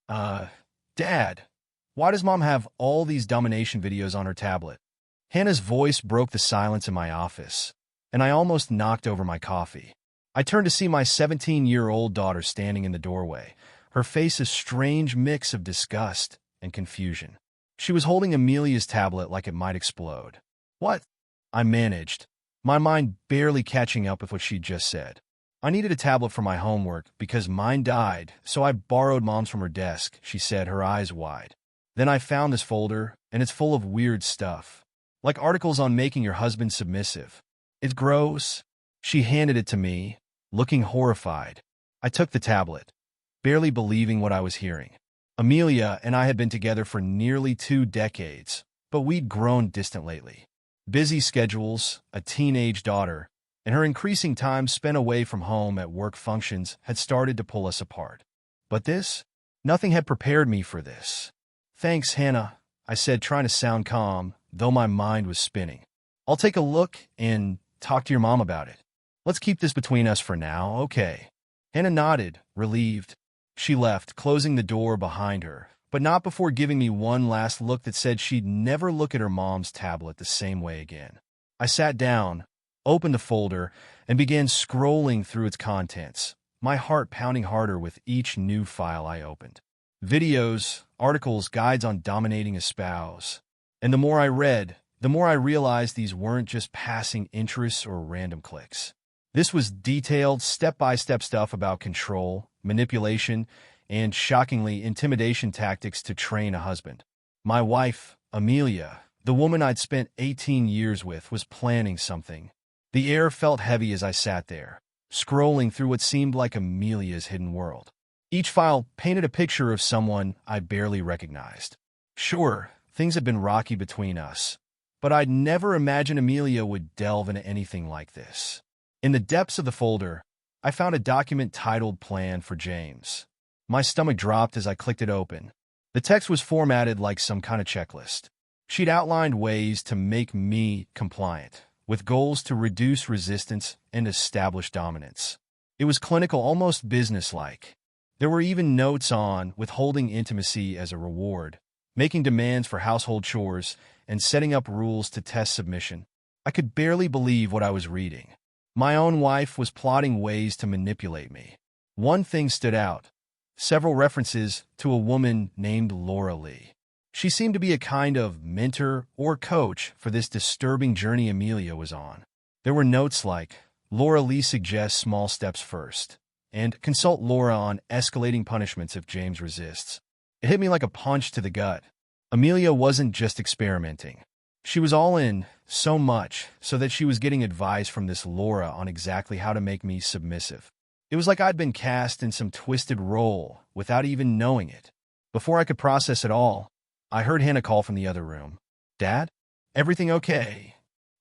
Uh, Dad, why does Mom have all these domination videos on her tablet? Hannah's voice broke the silence in my office, and I almost knocked over my coffee. I turned to see my 17-year-old daughter standing in the doorway, her face a strange mix of disgust and confusion. She was holding Amelia's tablet like it might explode. What? I managed, my mind barely catching up with what she'd just said. I needed a tablet for my homework because mine died, so I borrowed Mom's from her desk, she said, her eyes wide. Then I found this folder, and it's full of weird stuff, like articles on making your husband submissive. It's gross. She handed it to me, looking horrified. I took the tablet, barely believing what I was hearing. Amelia and I had been together for nearly 2 decades, but we'd grown distant lately. Busy schedules, a teenage daughter, and her increasing time spent away from home at work functions had started to pull us apart. But nothing had prepared me for this. Thanks, Hannah, I said, trying to sound calm, though my mind was spinning. I'll take a look and talk to your mom about it. Let's keep this between us for now, okay? Hannah nodded, relieved. She left, closing the door behind her, but not before giving me one last look that said she'd never look at her mom's tablet the same way again. I sat down, opened the folder, and began scrolling through its contents, my heart pounding harder with each new file I opened. Videos, articles, guides on dominating a spouse. And the more I read, the more I realized these weren't just passing interests or random clicks. This was detailed, step-by-step stuff about control, manipulation, and, shockingly, intimidation tactics to train a husband. My wife, Amelia, the woman I'd spent 18 years with, was planning something. The air felt heavy as I sat there, scrolling through what seemed like Amelia's hidden world. Each file painted a picture of someone I barely recognized. Sure, things had been rocky between us, but I'd never imagined Amelia would delve into anything like this. In the depths of the folder, I found a document titled Plan for James. My stomach dropped as I clicked it open. The text was formatted like some kind of checklist. She'd outlined ways to make me compliant, with goals to reduce resistance and establish dominance. It was clinical, almost businesslike. There were even notes on withholding intimacy as a reward, making demands for household chores, and setting up rules to test submission. I could barely believe what I was reading. My own wife was plotting ways to manipulate me. One thing stood out: several references to a woman named Laura Lee. She seemed to be a kind of mentor or coach for this disturbing journey Amelia was on. There were notes like, Laura Lee suggests small steps first, and consult Laura on escalating punishments if James resists. It hit me like a punch to the gut. Amelia wasn't just experimenting. She was all in, so much so that she was getting advice from this Laura on exactly how to make me submissive. It was like I'd been cast in some twisted role without even knowing it. Before I could process it all, I heard Hannah call from the other room. Dad? Everything okay?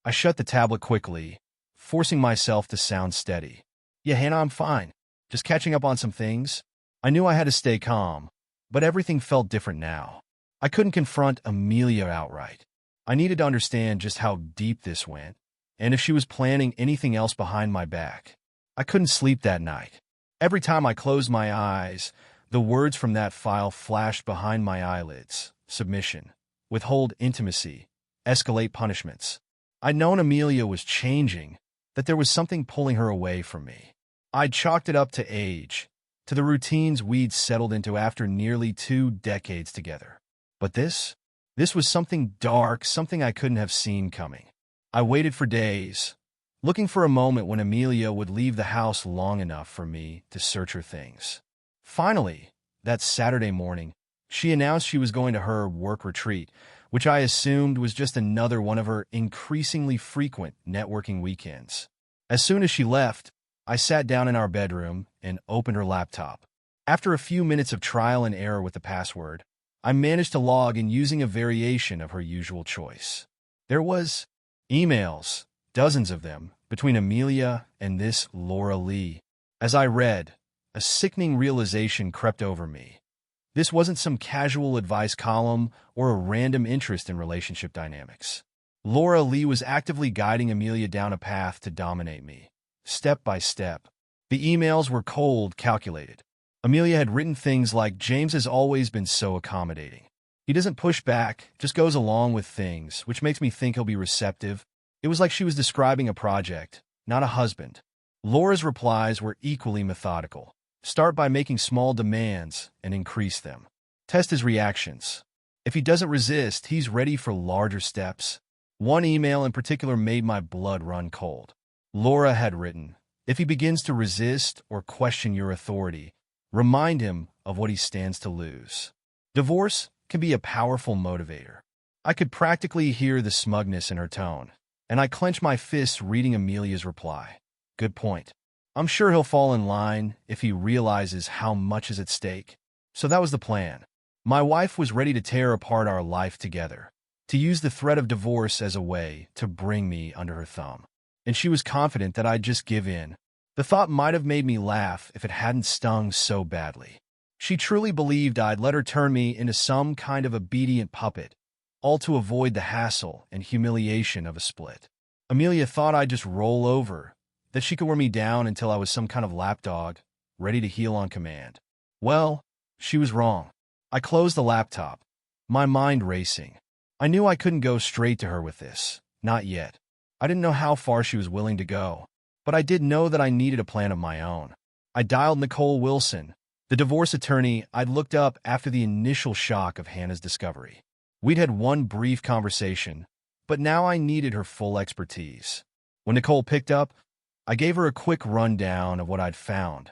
I shut the tablet quickly, forcing myself to sound steady. Yeah, Hannah, I'm fine. Just catching up on some things. I knew I had to stay calm, but everything felt different now. I couldn't confront Amelia outright. I needed to understand just how deep this went, and if she was planning anything else behind my back. I couldn't sleep that night. Every time I closed my eyes, the words from that file flashed behind my eyelids. Submission, withhold intimacy, escalate punishments. I'd known Amelia was changing, that there was something pulling her away from me. I'd chalked it up to age, to the routines we'd settled into after nearly 2 decades together. But this was something dark, something I couldn't have seen coming. I waited for days, looking for a moment when Amelia would leave the house long enough for me to search her things. Finally, that Saturday morning, she announced she was going to her work retreat, which I assumed was just another one of her increasingly frequent networking weekends. As soon as she left, I sat down in our bedroom and opened her laptop. After a few minutes of trial and error with the password, I managed to log in using a variation of her usual choice. There was emails, dozens of them, between Amelia and this Laura Lee. As I read, a sickening realization crept over me. This wasn't some casual advice column or a random interest in relationship dynamics. Laura Lee was actively guiding Amelia down a path to dominate me, step by step. The emails were cold, calculated. Amelia had written things like, James has always been so accommodating. He doesn't push back, just goes along with things, which makes me think he'll be receptive. It was like she was describing a project, not a husband. Laura's replies were equally methodical. Start by making small demands and increase them. Test his reactions. If he doesn't resist, he's ready for larger steps. One email in particular made my blood run cold. Laura had written, if he begins to resist or question your authority, remind him of what he stands to lose. Divorce can be a powerful motivator. I could practically hear the smugness in her tone, and I clenched my fists reading Amelia's reply. Good point. I'm sure he'll fall in line if he realizes how much is at stake. So that was the plan. My wife was ready to tear apart our life together, to use the threat of divorce as a way to bring me under her thumb. And she was confident that I'd just give in. The thought might have made me laugh if it hadn't stung so badly. She truly believed I'd let her turn me into some kind of obedient puppet, all to avoid the hassle and humiliation of a split. Amelia thought I'd just roll over, that she could wear me down until I was some kind of lapdog, ready to heal on command. Well, she was wrong. I closed the laptop, my mind racing. I knew I couldn't go straight to her with this. Not yet. I didn't know how far she was willing to go, but I did know that I needed a plan of my own. I dialed Nicole Wilson, the divorce attorney I'd looked up after the initial shock of Hannah's discovery. We'd had one brief conversation, but now I needed her full expertise. When Nicole picked up, I gave her a quick rundown of what I'd found,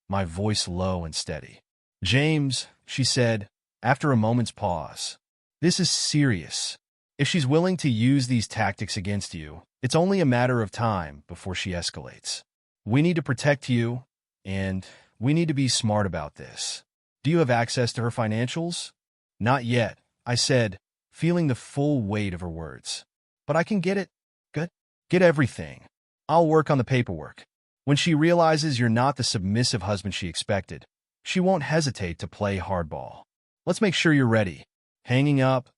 my voice low and steady. James, she said, after a moment's pause, this is serious. If she's willing to use these tactics against you, it's only a matter of time before she escalates. We need to protect you, and we need to be smart about this. Do you have access to her financials? Not yet, I said, feeling the full weight of her words. But I can get it. Good. Get everything. I'll work on the paperwork. When she realizes you're not the submissive husband she expected, she won't hesitate to play hardball. Let's make sure you're ready. Hanging up,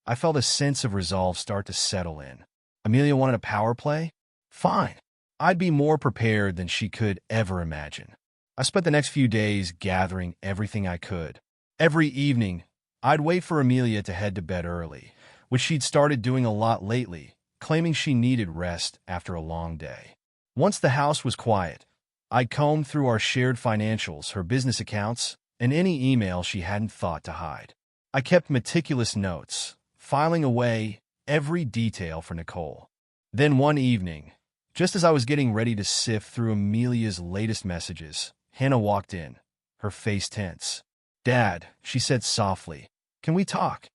I felt a sense of resolve start to settle in. Amelia wanted a power play? Fine. I'd be more prepared than she could ever imagine. I spent the next few days gathering everything I could. Every evening, I'd wait for Amelia to head to bed early, which she'd started doing a lot lately, claiming she needed rest after a long day. Once the house was quiet, I'd combed through our shared financials, her business accounts, and any email she hadn't thought to hide. I kept meticulous notes, filing away every detail for Nicole. Then one evening, just as I was getting ready to sift through Amelia's latest messages, Hannah walked in, her face tense. Dad, she said softly, can we talk?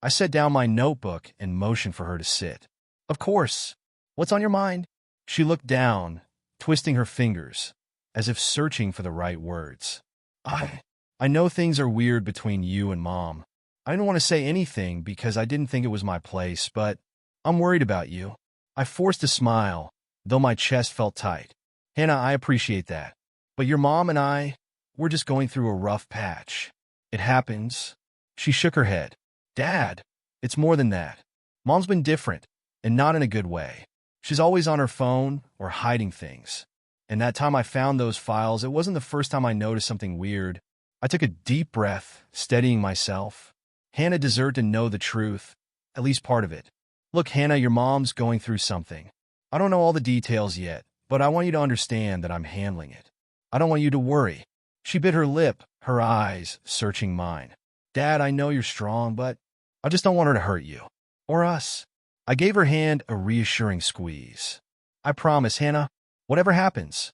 I set down my notebook and motioned for her to sit. Of course. What's on your mind? She looked down, twisting her fingers, as if searching for the right words. I know things are weird between you and Mom. I didn't want to say anything because I didn't think it was my place, but I'm worried about you. I forced a smile, though my chest felt tight. Hannah, I appreciate that. But your mom and we're just going through a rough patch. It happens. She shook her head. Dad, it's more than that. Mom's been different, and not in a good way. She's always on her phone or hiding things. And that time I found those files, it wasn't the first time I noticed something weird. I took a deep breath, steadying myself. Hannah deserved to know the truth, at least part of it. Look, Hannah, your mom's going through something. I don't know all the details yet, but I want you to understand that I'm handling it. I don't want you to worry. She bit her lip, her eyes searching mine. Dad, I know you're strong, but I just don't want her to hurt you. Or us. I gave her hand a reassuring squeeze. I promise, Hannah, whatever happens,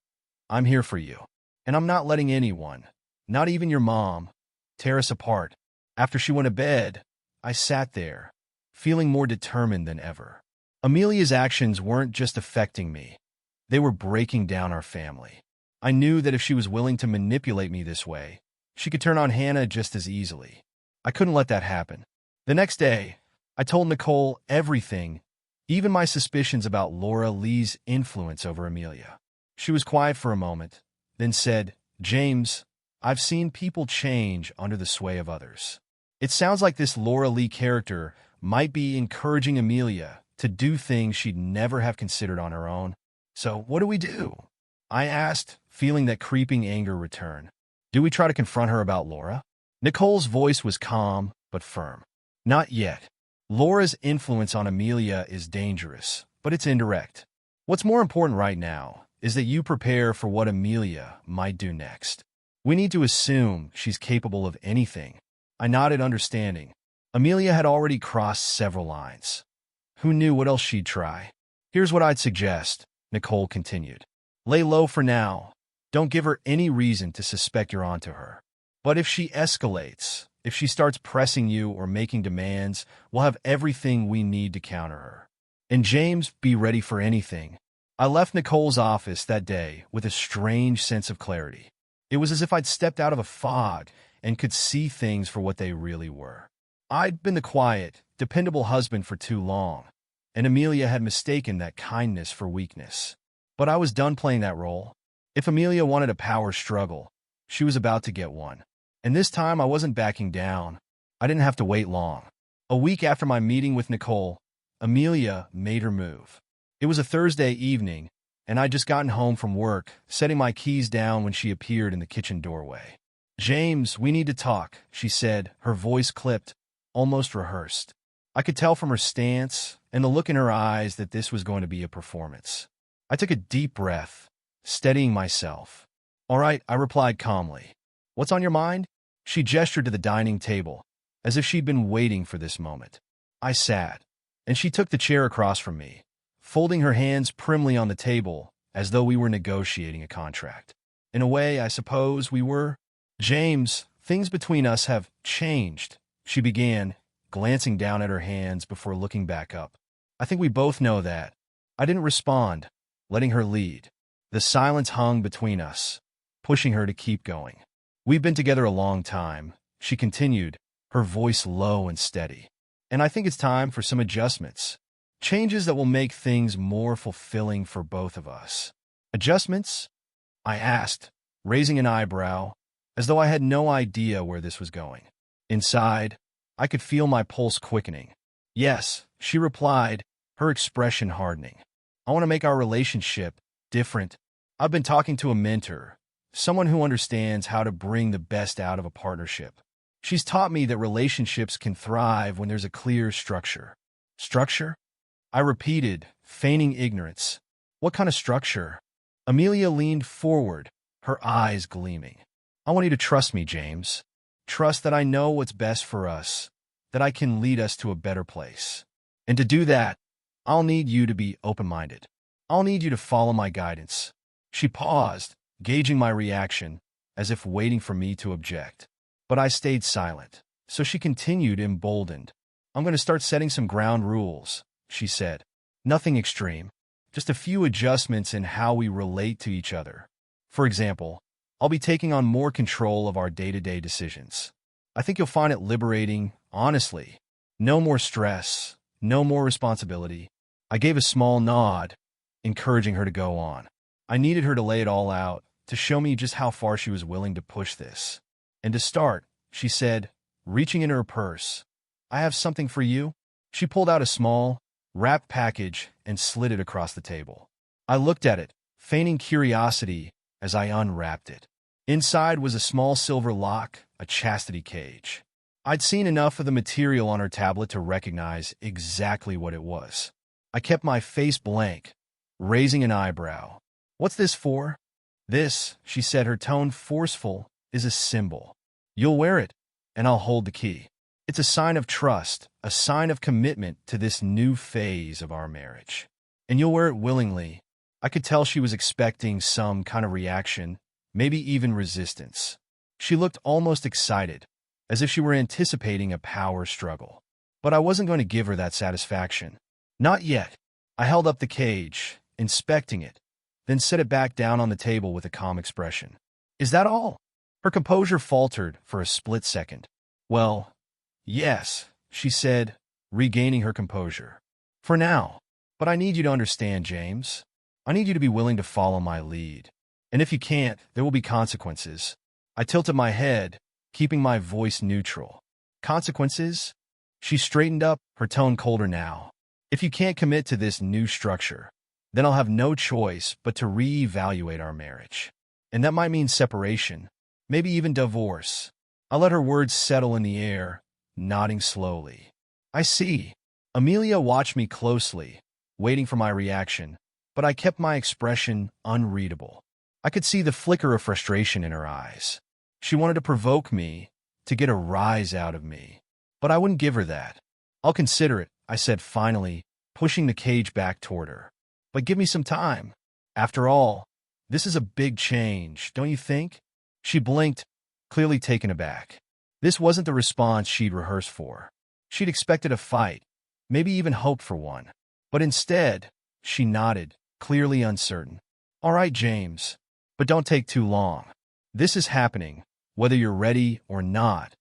I'm here for you. And I'm not letting anyone, not even your mom, tear us apart. After she went to bed, I sat there, feeling more determined than ever. Amelia's actions weren't just affecting me. They were breaking down our family. I knew that if she was willing to manipulate me this way, she could turn on Hannah just as easily. I couldn't let that happen. The next day, I told Nicole everything, even my suspicions about Laura Lee's influence over Amelia. She was quiet for a moment, then said, James, I've seen people change under the sway of others. It sounds like this Laura Lee character might be encouraging Amelia to do things she'd never have considered on her own. So what do we do? I asked, feeling that creeping anger return. Do we try to confront her about Laura? Nicole's voice was calm but firm. Not yet. Laura's influence on Amelia is dangerous, but it's indirect. What's more important right now is that you prepare for what Amelia might do next. We need to assume she's capable of anything. I nodded, understanding. Amelia had already crossed several lines. Who knew what else she'd try? Here's what I'd suggest, Nicole continued. Lay low for now. Don't give her any reason to suspect you're onto her. But if she escalates, if she starts pressing you or making demands, we'll have everything we need to counter her. And James, be ready for anything. I left Nicole's office that day with a strange sense of clarity. It was as if I'd stepped out of a fog and could see things for what they really were. I'd been the quiet, dependable husband for too long, and Amelia had mistaken that kindness for weakness. But I was done playing that role. If Amelia wanted a power struggle, she was about to get one. And this time I wasn't backing down. I didn't have to wait long. A week after my meeting with Nicole, Amelia made her move. It was a Thursday evening, and I'd just gotten home from work, setting my keys down when she appeared in the kitchen doorway. James, we need to talk, she said, her voice clipped, almost rehearsed. I could tell from her stance and the look in her eyes that this was going to be a performance. I took a deep breath, steadying myself. All right, I replied calmly. What's on your mind? She gestured to the dining table, as if she'd been waiting for this moment. I sat, and she took the chair across from me, folding her hands primly on the table as though we were negotiating a contract. In a way, I suppose we were. James, things between us have changed, she began, glancing down at her hands before looking back up. I think we both know that. I didn't respond, letting her lead. The silence hung between us, pushing her to keep going. We've been together a long time, she continued, her voice low and steady. And I think it's time for some adjustments. Changes that will make things more fulfilling for both of us. Adjustments? I asked, raising an eyebrow, as though I had no idea where this was going. Inside, I could feel my pulse quickening. Yes, she replied, her expression hardening. I want to make our relationship different. I've been talking to a mentor, someone who understands how to bring the best out of a partnership. She's taught me that relationships can thrive when there's a clear structure. Structure? I repeated, feigning ignorance. What kind of structure? Amelia leaned forward, her eyes gleaming. I want you to trust me, James. Trust that I know what's best for us, that I can lead us to a better place. And to do that, I'll need you to be open-minded. I'll need you to follow my guidance. She paused, gauging my reaction, as if waiting for me to object. But I stayed silent, so she continued, emboldened. I'm going to start setting some ground rules, she said. Nothing extreme, just a few adjustments in how we relate to each other. For example, I'll be taking on more control of our day-to-day decisions. I think you'll find it liberating, honestly. No more stress, no more responsibility. I gave a small nod, encouraging her to go on. I needed her to lay it all out, to show me just how far she was willing to push this. And to start, she said, reaching in her purse, I have something for you. She pulled out a small, wrapped package and slid it across the table. I looked at it, feigning curiosity as I unwrapped it. Inside was a small silver lock, a chastity cage. I'd seen enough of the material on her tablet to recognize exactly what it was. I kept my face blank, raising an eyebrow. What's this for? This, she said, her tone forceful, is a symbol. You'll wear it, and I'll hold the key. It's a sign of trust, a sign of commitment to this new phase of our marriage. And you'll wear it willingly. I could tell she was expecting some kind of reaction, maybe even resistance. She looked almost excited, as if she were anticipating a power struggle. But I wasn't going to give her that satisfaction. Not yet. I held up the cage, inspecting it, then set it back down on the table with a calm expression. Is that all? Her composure faltered for a split second. Well, yes, she said, regaining her composure. For now. But I need you to understand, James. I need you to be willing to follow my lead. And if you can't, there will be consequences. I tilted my head, keeping my voice neutral. Consequences? She straightened up, her tone colder now. If you can't commit to this new structure, then I'll have no choice but to reevaluate our marriage. And that might mean separation, maybe even divorce. I let her words settle in the air, nodding slowly. I see. Amelia watched me closely, waiting for my reaction, but I kept my expression unreadable. I could see the flicker of frustration in her eyes. She wanted to provoke me, to get a rise out of me. But I wouldn't give her that. I'll consider it, I said finally, pushing the cage back toward her. But give me some time. After all, this is a big change, don't you think? She blinked, clearly taken aback. This wasn't the response she'd rehearsed for. She'd expected a fight, maybe even hoped for one. But instead, she nodded, clearly uncertain. All right, James, but don't take too long. This is happening, whether you're ready or not.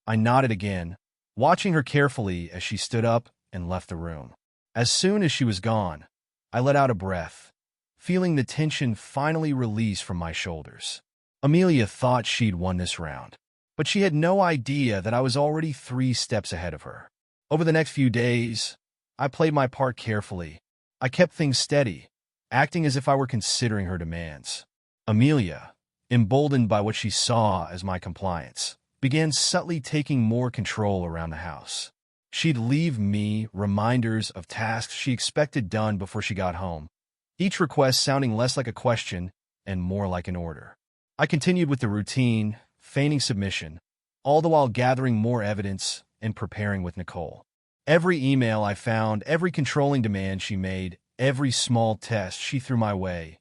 I nodded again, watching her carefully as she stood up and left the room. As soon as she was gone, I let out a breath, feeling the tension finally release from my shoulders. Amelia thought she'd won this round, but she had no idea that I was already 3 steps ahead of her. Over the next few days, I played my part carefully. I kept things steady, acting as if I were considering her demands. Amelia, emboldened by what she saw as my compliance, began subtly taking more control around the house. She'd leave me reminders of tasks she expected done before she got home, each request sounding less like a question and more like an order. I continued with the routine, feigning submission, all the while gathering more evidence and preparing with Nicole. Every email I found, every controlling demand she made, every small test she threw my way,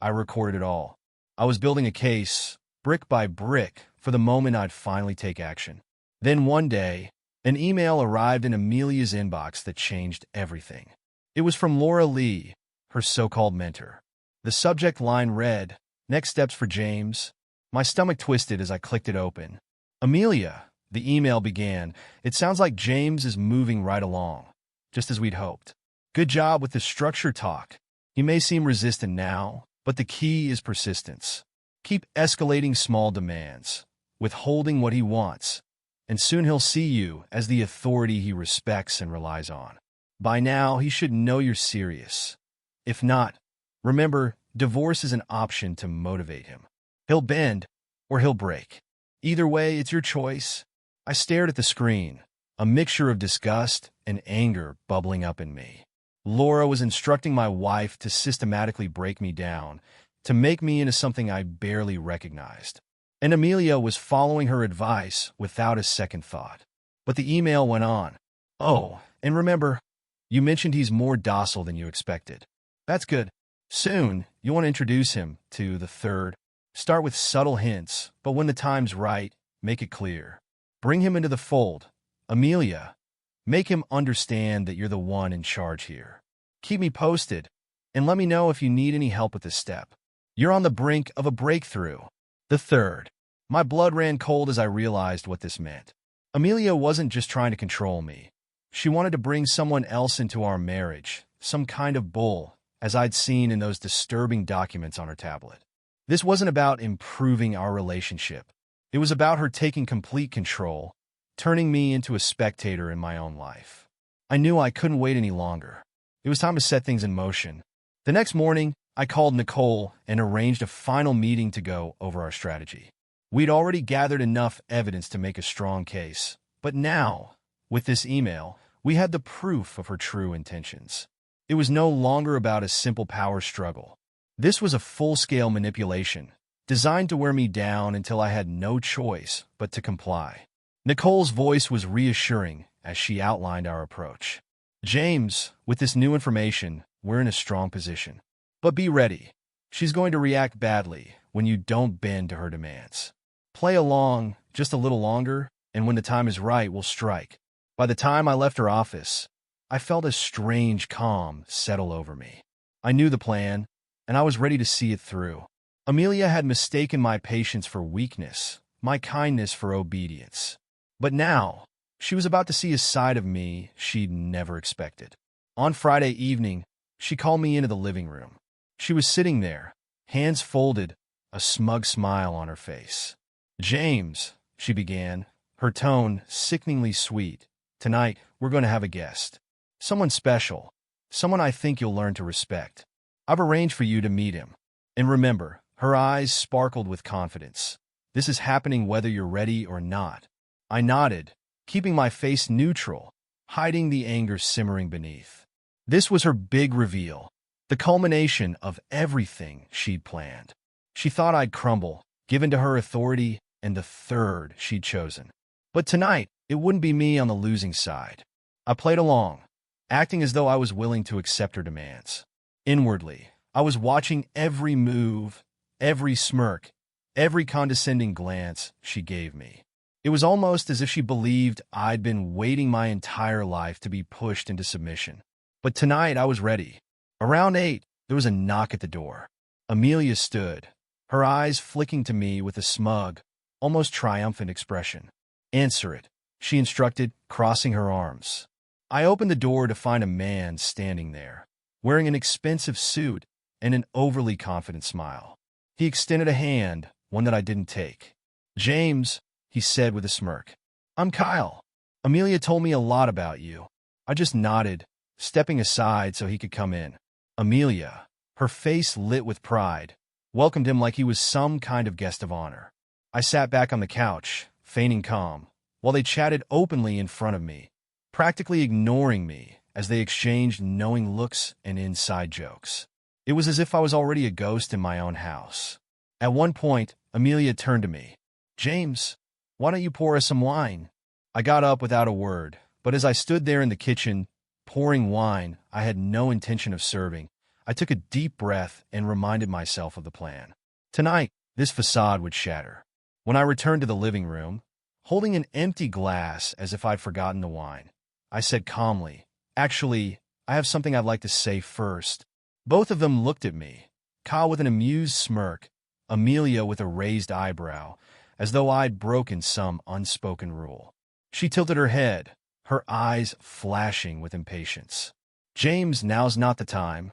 I recorded it all. I was building a case, brick by brick, for the moment I'd finally take action. Then one day, an email arrived in Amelia's inbox that changed everything. It was from Laura Lee, her so-called mentor. The subject line read, "Next steps for James." My stomach twisted as I clicked it open. "Amelia," the email began, "it sounds like James is moving right along, just as we'd hoped. Good job with the structure talk. He may seem resistant now, but the key is persistence. Keep escalating small demands, withholding what he wants, and soon he'll see you as the authority he respects and relies on. By now, he should know you're serious. If not, remember, divorce is an option to motivate him. He'll bend, or he'll break. Either way, it's your choice." I stared at the screen, a mixture of disgust and anger bubbling up in me. Laura was instructing my wife to systematically break me down, to make me into something I barely recognized. And Amelia was following her advice without a second thought. But the email went on. "Oh, and remember, you mentioned he's more docile than you expected. That's good. Soon, you want to introduce him to the third. Start with subtle hints, but when the time's right, make it clear. Bring him into the fold. Amelia, make him understand that you're the one in charge here. Keep me posted, and let me know if you need any help with this step. You're on the brink of a breakthrough." The third. My blood ran cold as I realized what this meant. Amelia wasn't just trying to control me. She wanted to bring someone else into our marriage, some kind of bull, as I'd seen in those disturbing documents on her tablet. This wasn't about improving our relationship. It was about her taking complete control, turning me into a spectator in my own life. I knew I couldn't wait any longer. It was time to set things in motion. The next morning, I called Nicole and arranged a final meeting to go over our strategy. We'd already gathered enough evidence to make a strong case, but now, with this email, we had the proof of her true intentions. It was no longer about a simple power struggle. This was a full-scale manipulation, designed to wear me down until I had no choice but to comply. Nicole's voice was reassuring as she outlined our approach. "James, with this new information, we're in a strong position. But be ready. She's going to react badly when you don't bend to her demands. Play along just a little longer, and when the time is right, we'll strike." By the time I left her office, I felt a strange calm settle over me. I knew the plan, and I was ready to see it through. Amelia had mistaken my patience for weakness, my kindness for obedience. But now, she was about to see a side of me she'd never expected. On Friday evening, she called me into the living room. She was sitting there, hands folded, a smug smile on her face. "James," she began, her tone sickeningly sweet, "tonight, we're going to have a guest. Someone special, someone I think you'll learn to respect. I've arranged for you to meet him." And remember, her eyes sparkled with confidence. This is happening whether you're ready or not. I nodded, keeping my face neutral, hiding the anger simmering beneath. This was her big reveal, the culmination of everything she'd planned. She thought I'd crumble, given to her authority and the third she'd chosen. But tonight, it wouldn't be me on the losing side. I played along, acting as though I was willing to accept her demands. Inwardly, I was watching every move, every smirk, every condescending glance she gave me. It was almost as if she believed I'd been waiting my entire life to be pushed into submission. But tonight, I was ready. Around 8, there was a knock at the door. Amelia stood, her eyes flicking to me with a smug, almost triumphant expression. "Answer it," she instructed, crossing her arms. I opened the door to find a man standing there, wearing an expensive suit and an overly confident smile. He extended a hand, one that I didn't take. "James," he said with a smirk. "I'm Kyle. Amelia told me a lot about you." I just nodded, stepping aside so he could come in. Amelia, her face lit with pride, welcomed him like he was some kind of guest of honor. I sat back on the couch, feigning calm, while they chatted openly in front of me, practically ignoring me as they exchanged knowing looks and inside jokes. It was as if I was already a ghost in my own house. At one point, Amelia turned to me. "James, why don't you pour us some wine?" I got up without a word, but as I stood there in the kitchen, pouring wine I had no intention of serving, I took a deep breath and reminded myself of the plan. Tonight, this facade would shatter. When I returned to the living room, holding an empty glass as if I'd forgotten the wine, I said calmly, "Actually, I have something I'd like to say first." Both of them looked at me, Kyle with an amused smirk, Amelia with a raised eyebrow, as though I'd broken some unspoken rule. She tilted her head, her eyes flashing with impatience. "James, now's not the time."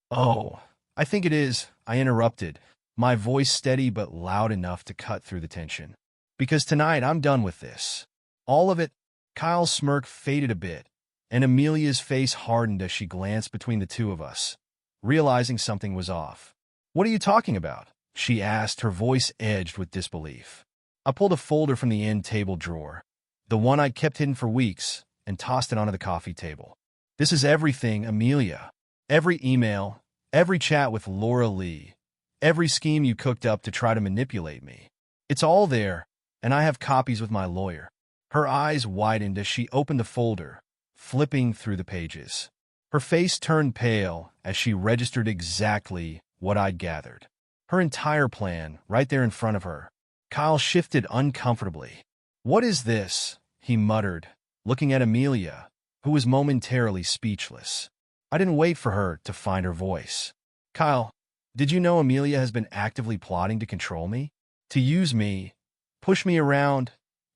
"Oh, I think it is," I interrupted, my voice steady but loud enough to cut through the tension. "Because tonight I'm done with this. All of it." Kyle's smirk faded a bit, and Amelia's face hardened as she glanced between the two of us, realizing something was off. "What are you talking about?" she asked, her voice edged with disbelief. I pulled a folder from the end table drawer, the one I'd kept hidden for weeks, and tossed it onto the coffee table. "This is everything, Amelia. Every email, every chat with Laura Lee, every scheme you cooked up to try to manipulate me. It's all there, and I have copies with my lawyer." Her eyes widened as she opened the folder, flipping through the pages. Her face turned pale as she registered exactly what I'd gathered. Her entire plan, right there in front of her. Kyle shifted uncomfortably. "What is this?" he muttered, looking at Amelia, who was momentarily speechless. I didn't wait for her to find her voice. "Kyle, did you know Amelia has been actively plotting to control me? To use me, push me around?"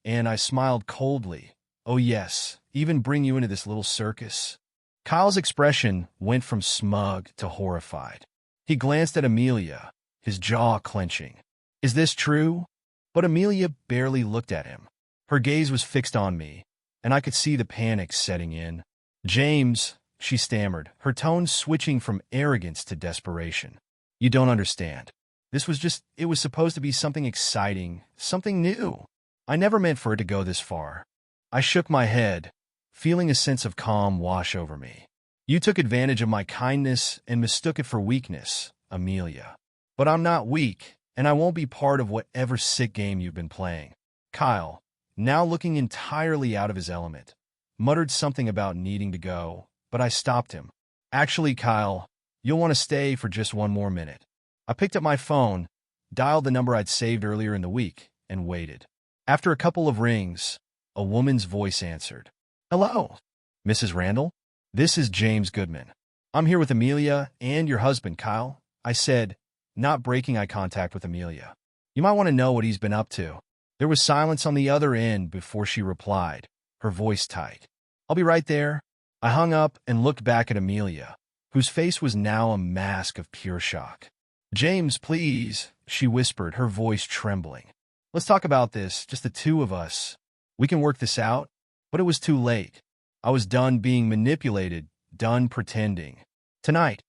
And I smiled coldly. "Oh yes, even bring you into this little circus?" Kyle's expression went from smug to horrified. He glanced at Amelia, his jaw clenching. "Is this true?" But Amelia barely looked at him. Her gaze was fixed on me, and I could see the panic setting in. "James," she stammered, her tone switching from arrogance to desperation. "You don't understand. It was supposed to be something exciting, something new. I never meant for it to go this far." I shook my head, feeling a sense of calm wash over me. "You took advantage of my kindness and mistook it for weakness, Amelia. But I'm not weak, and I won't be part of whatever sick game you've been playing." Kyle, now looking entirely out of his element, muttered something about needing to go, but I stopped him. "Actually, Kyle, you'll want to stay for just one more minute." I picked up my phone, dialed the number I'd saved earlier in the week, and waited. After a couple of rings, a woman's voice answered. "Hello, Mrs. Randall? This is James Goodman. I'm here with Amelia and your husband, Kyle," I said, not breaking eye contact with Amelia. "You might want to know what he's been up to." There was silence on the other end before she replied, her voice tight. "I'll be right there." I hung up and looked back at Amelia, whose face was now a mask of pure shock. "James, please," she whispered, her voice trembling. "Let's talk about this, just the two of us. We can work this out." But it was too late. I was done being manipulated, done pretending. Tonight,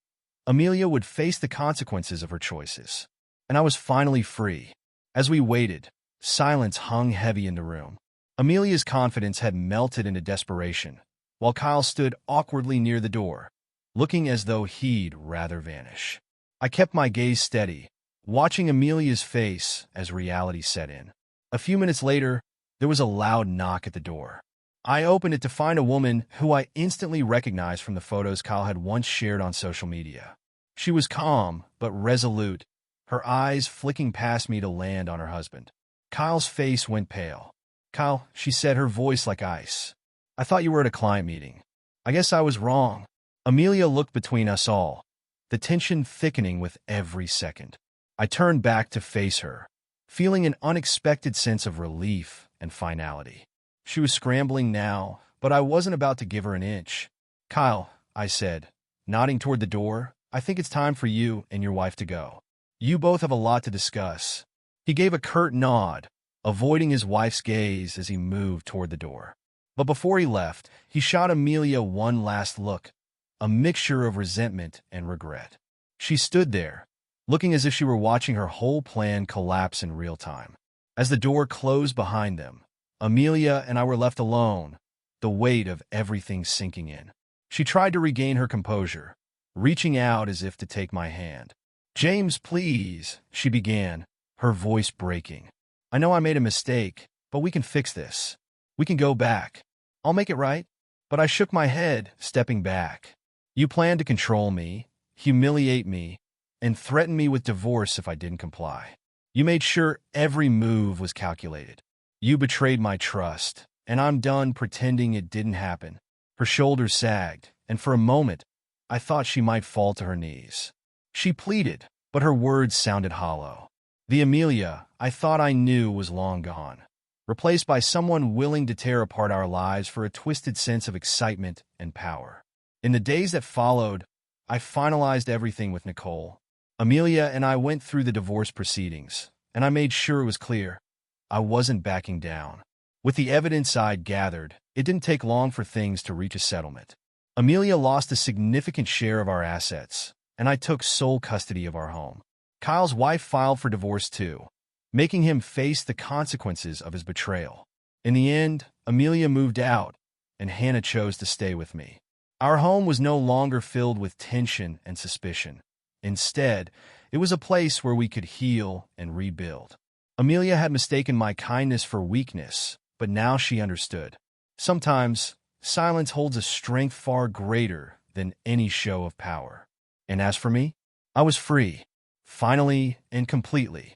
Amelia would face the consequences of her choices, and I was finally free. As we waited, Silence hung heavy in the room. Amelia's confidence had melted into desperation, while Kyle stood awkwardly near the door, looking as though he'd rather vanish. I kept my gaze steady, watching Amelia's face as reality set in. A few minutes later, there was a loud knock at the door. I opened it to find a woman who I instantly recognized from the photos Kyle had once shared on social media. She was calm, but resolute, her eyes flicking past me to land on her husband. Kyle's face went pale. "Kyle," she said, her voice like ice. "I thought you were at a client meeting. I guess I was wrong." Amelia looked between us all, the tension thickening with every second. I turned back to face her, feeling an unexpected sense of relief and finality. She was scrambling now, but I wasn't about to give her an inch. "Kyle," I said, nodding toward the door, "I think it's time for you and your wife to go. You both have a lot to discuss." He gave a curt nod, avoiding his wife's gaze as he moved toward the door. But before he left, he shot Amelia one last look, a mixture of resentment and regret. She stood there, looking as if she were watching her whole plan collapse in real time. As the door closed behind them, Amelia and I were left alone, the weight of everything sinking in. She tried to regain her composure, reaching out as if to take my hand. "James, please," she began, her voice breaking. "I know I made a mistake, but we can fix this. We can go back. I'll make it right." But I shook my head, stepping back. "You planned to control me, humiliate me, and threaten me with divorce if I didn't comply. You made sure every move was calculated. You betrayed my trust, and I'm done pretending it didn't happen." Her shoulders sagged, and for a moment, I thought she might fall to her knees. She pleaded, but her words sounded hollow. The Amelia I thought I knew was long gone, replaced by someone willing to tear apart our lives for a twisted sense of excitement and power. In the days that followed, I finalized everything with Nicole. Amelia and I went through the divorce proceedings, and I made sure it was clear I wasn't backing down. With the evidence I'd gathered, it didn't take long for things to reach a settlement. Amelia lost a significant share of our assets, and I took sole custody of our home. Kyle's wife filed for divorce too, making him face the consequences of his betrayal. In the end, Amelia moved out, and Hannah chose to stay with me. Our home was no longer filled with tension and suspicion. Instead, it was a place where we could heal and rebuild. Amelia had mistaken my kindness for weakness, but now she understood. Sometimes, silence holds a strength far greater than any show of power. And as for me, I was free, finally and completely.